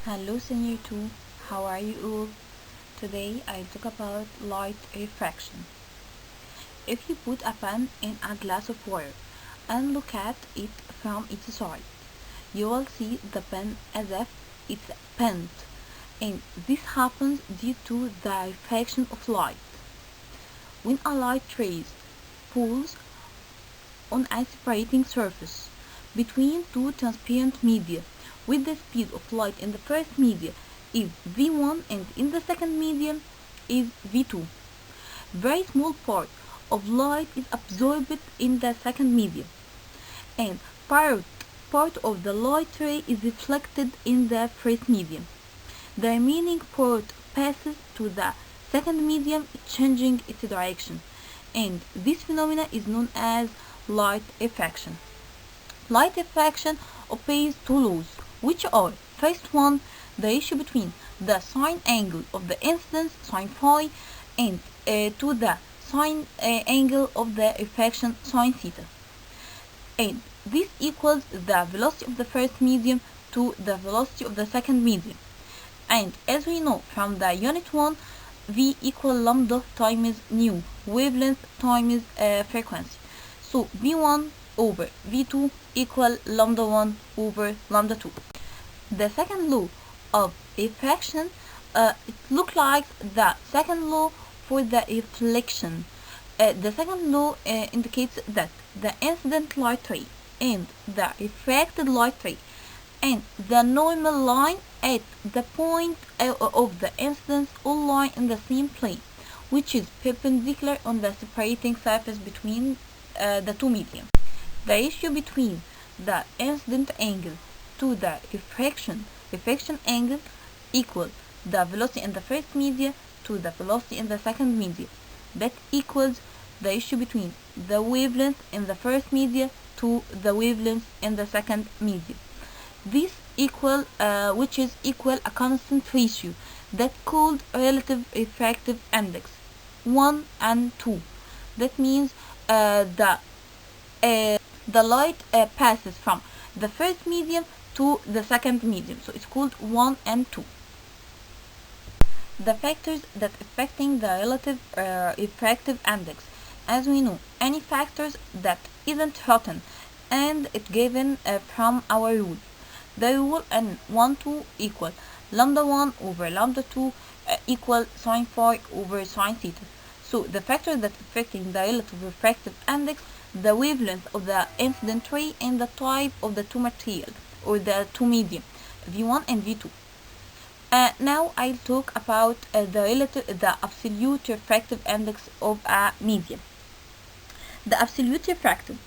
Hello Senior 2, how are you all? Today I'll talk about light refraction. If you put a pen in a glass of water and look at it from its side, you will see the pen as if it's bent, and this happens due to the refraction of light. When a light ray falls on a separating surface between two transparent media with the speed of light in the first media is v1 and in the second medium is v2. Very small part of light is absorbed in the second medium and part of the light ray is reflected in the first medium. The remaining part passes to the second medium, changing its direction, and this phenomenon is known as light refraction. Light refraction obeys two laws, which are: first one, the ratio between the sine angle of the incidence sine phi and to the sine angle of the refraction sine theta, and this equals the velocity of the first medium to the velocity of the second medium. And as we know from the unit 1, v equal lambda times nu, wavelength times frequency. So v1 over v2 equal lambda 1 over lambda 2. The second law of refraction, it looks like the second law for the reflection. The second law indicates that the incident light ray and the refracted light ray and the normal line at the point of the incidence all lie in the same plane, which is perpendicular on the separating surface between the two mediums. The ratio between the incident angle to the refraction angle equal the velocity in the first media to the velocity in the second media. That equals the ratio between the wavelength in the first media to the wavelength in the second media. This equal, which is equal a constant ratio that called relative refractive index 1 and 2. That means the light passes from the first medium to the second medium, so it's called 1 and 2. The factors that affecting the relative refractive index, as we know, any factors that isn't written and it's given from our rule. The rule n 1 2 equal lambda 1 over lambda 2 equal sine phi over sine theta. So the factors that affecting the relative refractive index, the wavelength of the incident ray and the type of the two materials or the two medium, v1 and v2. Now I'll talk about the absolute refractive index of a medium. The absolute refractive,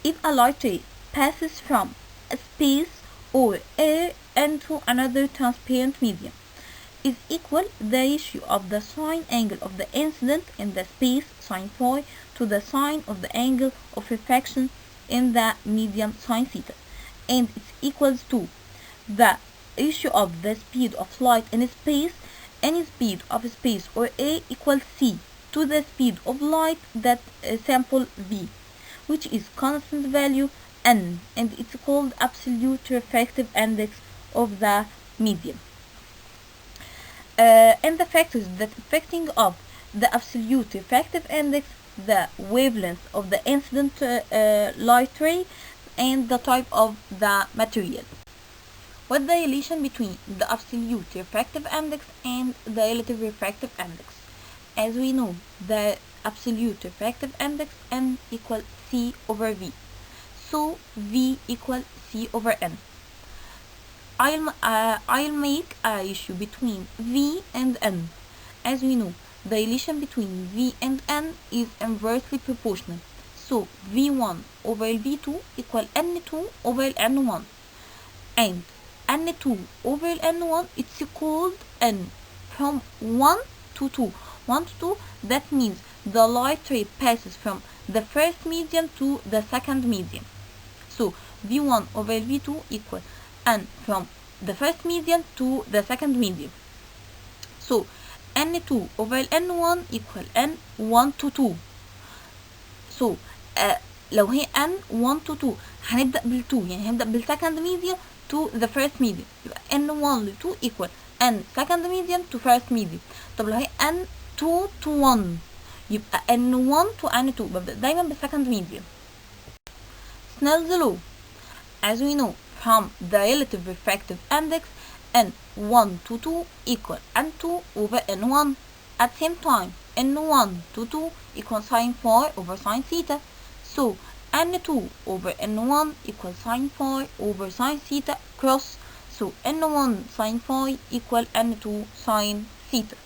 if a light ray passes from a space or air into another transparent medium, is equal the ratio of the sine angle of the incident in the space sine phi to the sine of the angle of refraction in the medium sine theta, and it's equals to the ratio of the speed of light in space, any speed of space or a equals c to the speed of light that sample v, which is constant value n, and it's called absolute refractive index of the medium. And the factors that affecting of the absolute refractive index, the wavelength of the incident light ray and the type of the material. What's the relation between the absolute refractive index and the relative refractive index? As we know, the absolute refractive index n equal c over v, so v equal c over n. I'll make a ratio between v and n. As we know, the relation between v and n is inversely proportional, so v1 over v2 equal n2 over n1, and n2 over n1 it's called n from 1 to 2. 1 to 2, that means the light ray passes from the first medium to the second medium. So v1 over v2 equal n from the first medium to the second medium. So n2 over n1 equal n1 to 2. So لو هي n 1 to 2 هنبدأ بال2، يعني هنبدأ بالسكند ميديا to the first median، يبقى n1 ل 2 equal n second median to first median. طب لو هي n2 to 1 يبقى n1 to n2، ببدأ دايما بالسكند median. Snell's law. As we know from the relative refractive index, n1 to 2 equal n2 over n1. At the same time, n1 to 2 equals sine phi over sine theta. So n2 over n1 equals sine phi over sine theta cross. So n1 sine phi equal n2 sine theta.